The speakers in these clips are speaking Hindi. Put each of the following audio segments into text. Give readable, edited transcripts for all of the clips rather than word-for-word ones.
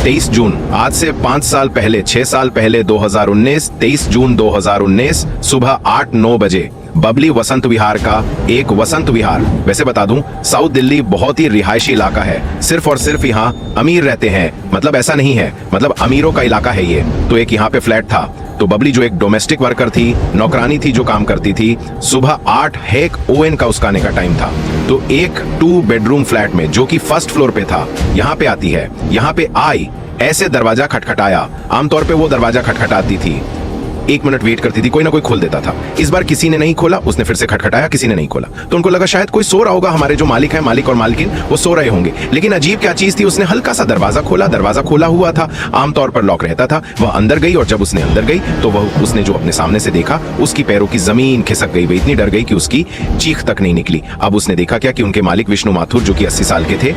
23 जून, आज से 5 साल पहले, 6 साल पहले 2019, 23 जून 2019 सुबह 8-9 बजे बबली वसंत विहार का एक वसंत विहार, वैसे बता दूं साउथ दिल्ली बहुत ही रिहायशी इलाका है, सिर्फ और सिर्फ यहाँ अमीर रहते हैं, मतलब ऐसा नहीं है, मतलब अमीरों का इलाका है ये। तो एक यहाँ पे फ्लैट था, तो बबली जो एक डोमेस्टिक वर्कर थी, नौकरानी थी जो काम करती थी, सुबह 8 हेक ओएन का उसका आने का टाइम था। तो एक 2 बेडरूम फ्लैट में जो कि फर्स्ट फ्लोर पे था, यहाँ पे आती है, यहाँ पे आई, ऐसे दरवाजा खटखटाया, आमतौर पे वो दरवाजा खटखटाती थी, 1 मिनट वेट करती थी, कोई ना कोई खोल देता था। इस बार किसी ने नहीं खोला, उसने फिर से खटखटाया, किसी ने नहीं खोला, तो उनको लगा शायद कोई सो रहा होगा, हमारे जो मालिक है, मालिक और मालकिन, वो सो रहे होंगे। लेकिन अजीब क्या चीज थी, उसने हल्का सा दरवाजा खोला, दरवाजा खोला हुआ था, आमतौर पर लॉक रहता था। वह अंदर गई और जब उसने अंदर गई तो वह उसने जो अपने सामने से देखा, उसकी पैरों की जमीन खिसक गई, वह इतनी डर गई कि उसकी चीख तक नहीं निकली। अब उसने देखा क्या कि उनके मालिक विष्णु माथुर जो कि 80 साल के थे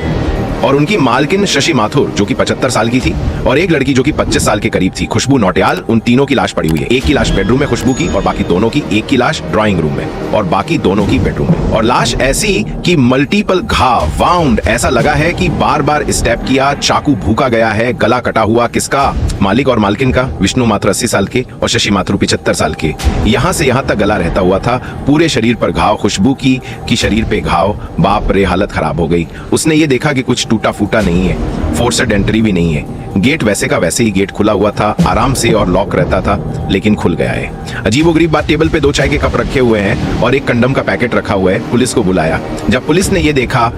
और उनकी मालकिन शशि माथुर जो कि 75 साल की थी और एक लड़की जो कि 25 साल के करीब थी, खुशबू नौटियाल, उन तीनों की लाश पड़ी हुई है। एक की लाश बेडरूम में खुशबू की और बाकी दोनों की, एक की लाश ड्राइंग रूम में और बाकी दोनों की बेडरूम में। और लाश ऐसी कि मल्टीपल घाव, वाउंड, ऐसा लगा है कि बार बार स्टेप किया, चाकू भूका गया है, गला कटा हुआ, किसका, मालिक और मालकिन का, विष्णु माथुर 80 साल के और शशि माथुर 75 साल के। यहां से यहां तक गला रहता हुआ था, पूरे शरीर पर घाव, खुशबू की शरीर पे घाव। बाप रे, हालत खराब हो गई। उसने ये देखा कि कुछ टूटा फूटा नहीं है, फोर्सड एंट्री भी नहीं है, गेट वैसे का वैसे ही गेट खुला हुआ था, आराम से, और लॉक रहता था, लेकिन खुल गया है। अजीबोगरीब बात, टेबल पे 2 चाय के कप रखे हुए हैं और एक कंडम का पैकेट रखा हुआ है। पुलिस को बुलाया। जब पुलिस ने ये देखा,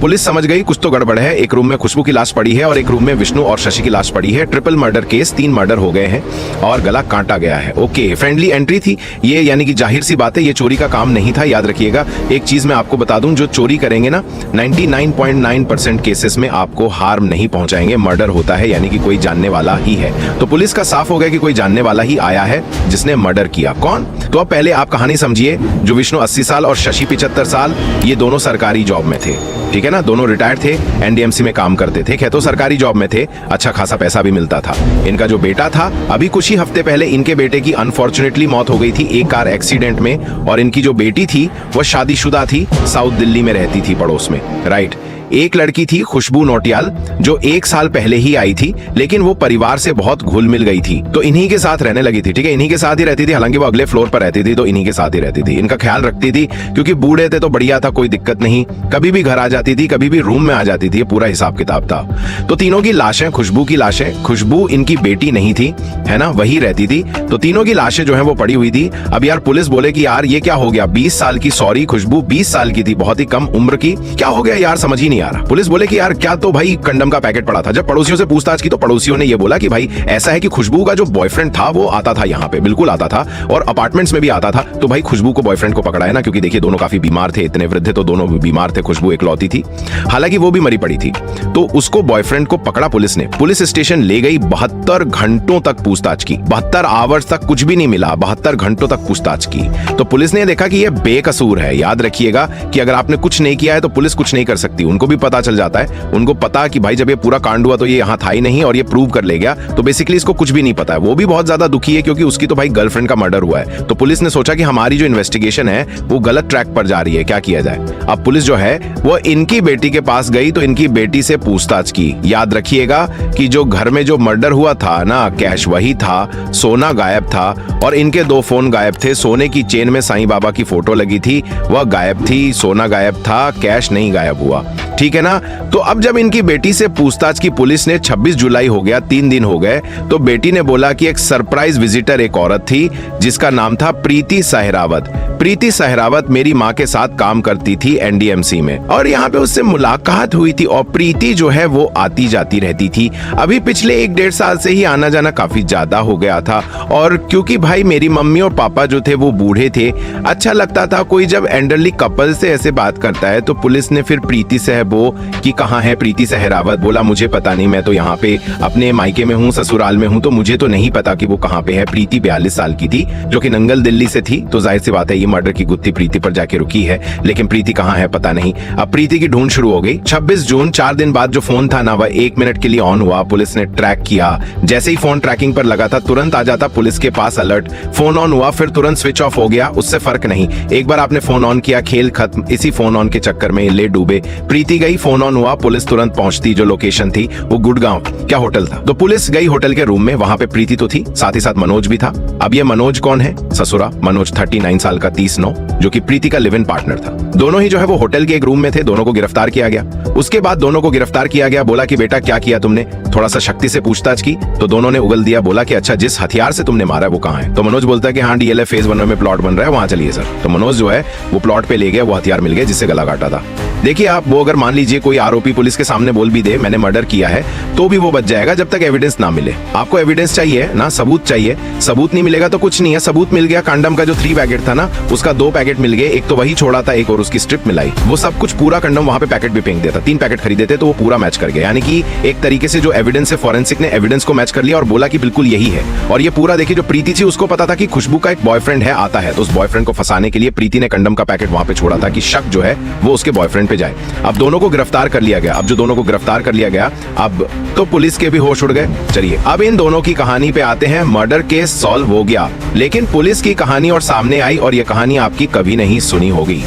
पुलिस समझ गई कुछ तो गड़बड़ है। एक रूम में खुशबू की लाश पड़ी है और एक रूम में विष्णु और शशि की लाश पड़ी है। ट्रिपल मर्डर केस, 3 मर्डर हो गए हैं और गला काटा गया है। ओके, फ्रेंडली एंट्री थी ये, यानी कि जाहिर सी बात है ये चोरी का काम नहीं था। याद रखिएगा, एक चीज मैं आपको बता दूं, जो चोरी करेंगे ना, 99.9% केसेस में आपको हार्म नहीं पहुंचाएंगे। मर्डर होता है यानी कि कोई जानने वाला ही है। तो पुलिस का साफ हो गया कि कोई जानने वाला ही आया है जिसने मर्डर किया। कौन? तो अब पहले आप कहानी समझिए। जो विष्णु 80 साल और शशि 75 साल, ये दोनों सरकारी जॉब में थे, ठीक है ना, दोनों रिटायर्ड थे, एनडीएमसी में काम करते थे, तो सरकारी जॉब में थे, अच्छा खासा पैसा भी मिलता था। इनका जो बेटा था, अभी कुछ ही हफ्ते पहले इनके बेटे की अनफॉर्चुनेटली मौत हो गई थी एक कार एक्सीडेंट में, और इनकी जो बेटी थी वह शादीशुदा थी, साउथ दिल्ली में रहती थी, पड़ोस में, राइट। एक लड़की थी खुशबू नौटियाल जो 1 साल पहले ही आई थी, लेकिन वो परिवार से बहुत घुल मिल गई थी, तो इन्हीं के साथ रहने लगी थी, ठीक है, इन्हीं के साथ ही रहती थी। हालांकि वो अगले फ्लोर पर रहती थी, तो इन्हीं के साथ ही रहती थी, इनका ख्याल रखती थी, क्योंकि बूढ़े थे तो बढ़िया था, कोई दिक्कत नहीं, कभी भी घर आ जाती थी, कभी भी रूम में आ जाती थी, पूरा हिसाब किताब था। तो तीनों की लाशें, खुशबू की लाशें, खुशबू इनकी बेटी नहीं थी, है ना, वही रहती थी, तो तीनों की लाशें जो है वो पड़ी हुई थी। अब यार पुलिस बोले कि यार ये क्या हो गया, 20 साल की, सॉरी खुशबू 20 साल की थी, बहुत ही कम उम्र की, क्या हो गया यार, समझ ही नहीं आ रहा। पुलिस बोले कि यार क्या, तो भाई कंडम का पैकेट पड़ा था। जब पड़ोसियों से पूछताछ की तो पड़ोसियों ने ये बोला कि भाई ऐसा है कि खुशबू का जो बॉयफ्रेंड था वो आता था यहाँ पे, बिल्कुल आता था, और अपार्टमेंट्स में भी आता था। तो भाई खुशबू को बॉयफ्रेंड को पकड़ा है ना, क्योंकि देखिए दोनों काफी बीमार थे, इतने वृद्ध थे तो दोनों बीमार थे, खुशबू एकलौती थी, हालांकि वो भी मरी पड़ी थी। तो उसको बॉयफ्रेंड को पकड़ा पुलिस ने, पुलिस स्टेशन ले गई, 72 घंटों तक पूछताछ की, 72 आवर्स तक कुछ भी नहीं मिला, 72 घंटों तक पूछताछ की। तो पुलिस ने देखा कि ये बेकसूर है। याद रखिएगा कि अगर आपने कुछ नहीं किया है तो पुलिस कुछ नहीं कर सकती, उनको भी पता चल जाता है, उनको पता कि भाई जब ये पूरा कांड हुआ तो ये यहाँ था ही नहीं और ये प्रूव कर ले गया, तो बेसिकली इसको कुछ भी नहीं पता है। वो भी बहुत ज्यादा दुखी है क्योंकि उसकी तो भाई गर्लफ्रेंड का मर्डर हुआ है। तो पुलिस ने सोचा कि हमारी जो इन्वेस्टिगेशन है वो गलत ट्रैक पर जा रही है, क्या किया जाए। अब पुलिस जो है वो इनकी बेटी के पास गई, तो इनकी बेटी से पूछताछ की। याद रखिएगा कि जो घर में जो मर्डर हुआ था ना, कैश वही था, सोना गायब था और इनके 2 फोन गायब थे। सोने की चेन में साईं बाबा की फोटो लगी थी, वह गायब थी, सोना गायब था, कैश नहीं गायब हुआ, ठीक है ना। तो अब जब इनकी बेटी से पूछताछ की पुलिस ने, 26 जुलाई हो गया, 3 दिन हो गए, तो बेटी ने बोला कि एक सरप्राइज विजिटर एक औरत थी जिसका नाम था प्रीति सहरावत। प्रीति सहरावत मेरी माँ के साथ काम करती थी एनडीएमसी में, और यहाँ पे उससे मुलाकात हुई थी, और प्रीति जो है वो आती जाती रहती थी। अभी पिछले 1-1.5 साल से ही आना जाना काफी ज्यादा हो गया था, और क्योंकि भाई मेरी मम्मी और पापा जो थे वो बूढ़े थे, अच्छा लगता था कोई जब एल्डरली कपल से ऐसे बात करता है। तो पुलिस ने फिर प्रीति सहबो कि कहाँ है प्रीति सहरावत, बोला मुझे पता नहीं, मैं तो यहाँ पे अपने मायके में हूँ, ससुराल में हूँ, तो मुझे तो नहीं पता कि वो कहाँ पे है। प्रीति 42 साल की थी जो कि नंगल दिल्ली से थी, तो जाहिर सी बात है ये मर्डर की गुत्थी प्रीति पर जाके रुकी है, लेकिन प्रीति कहाँ है पता नहीं। अब प्रीति की ढूंढ शुरू हो गई। 26 जून 4 दिन बाद जो फोन था ना वह 1 मिनट के लिए ऑन हुआ। पुलिस ने ट्रैक किया, जैसे ही फोन ट्रैकिंग पर लगा था तुरंत आ जाता पुलिस के पास अलर्ट। फोन ऑन हुआ फिर तुरंत स्विच ऑफ हो गया, उससे फर्क नहीं। एक बार आपने फोन ऑन किया, खेल खत्म। इसी फोन ऑन के चक्कर में ले डूबे। प्रीति गई, फोन ऑन हुआ, पुलिस तुरंत पहुंचती। जो लोकेशन थी वो गुड़गांव क्या होटल था, तो पुलिस गई होटल के रूम में। वहां पे प्रीति तो थी, साथ ही साथ मनोज भी था। अब ये मनोज कौन है? ससुरा मनोज 39 साल का 30/9, जो कि प्रीति का लिव इन पार्टनर था। दोनों ही जो है वो होटल के एक रूम में थे। दोनों को गिरफ्तार किया गया। उसके बाद दोनों को गिरफ्तार किया गया। बोला कि बेटा क्या किया तुमने? थोड़ा सा शक्ति से पूछताछ की तो दोनों ने उगल दिया। बोला कि अच्छा जिस हथियार से तुमने मारा वो कहाँ है? तो मनोज बोलता है कि हाँ डीएलएफ फेज 1 में प्लॉट बन रहा है, वहां चलिए सर। तो मनोज जो है वो प्लॉट पे ले गया, वो हथियार मिल गया जिससे गला काटा था। देखिए आप, वो अगर मान लीजिए कोई आरोपी पुलिस के सामने बोल भी दे मैंने मर्डर किया है, तो भी वो बच जाएगा जब तक एविडेंस ना मिले। आपको एविडेंस चाहिए ना, सबूत चाहिए। सबूत नहीं मिलेगा तो कुछ नहीं है। सबूत मिल गया, कंडम का जो 3 पैकेट था ना उसका 2 पैकेट मिल गए। एक तो वही छोड़ा था, एक और उसकी स्ट्रिप मिलाई। वो सब कुछ पूरा कंडम वहां पे पैकेट भी फेंक देता। 3 पैकेट खरीदे थे तो वो पूरा मैच कर गया। यानी कि एक तरीके से जो एविडेंस है फॉरेंसिक ने एविडेंस को मैच कर लिया और बोला कि बिल्कुल यही है। और ये पूरा देखिए, जो प्रीति थी उसको पता था कि खुशबू का एक बॉयफ्रेंड है, आता है, तो उस बॉयफ्रेंड को फंसाने के लिए प्रीति ने कंडम का पैकेट वहां पे छोड़ा था कि शक जो है वो उसके बॉयफ्रेंड पे जाए। अब दोनों को गिरफ्तार कर लिया गया। अब जो दोनों को गिरफ्तार कर लिया गया, अब तो पुलिस के भी होश उड़ गए। चलिए अब इन दोनों की कहानी पे आते हैं। मर्डर केस सॉल्व हो गया, लेकिन पुलिस की कहानी और सामने आई, और ये कहानी आपकी कभी नहीं सुनी होगी।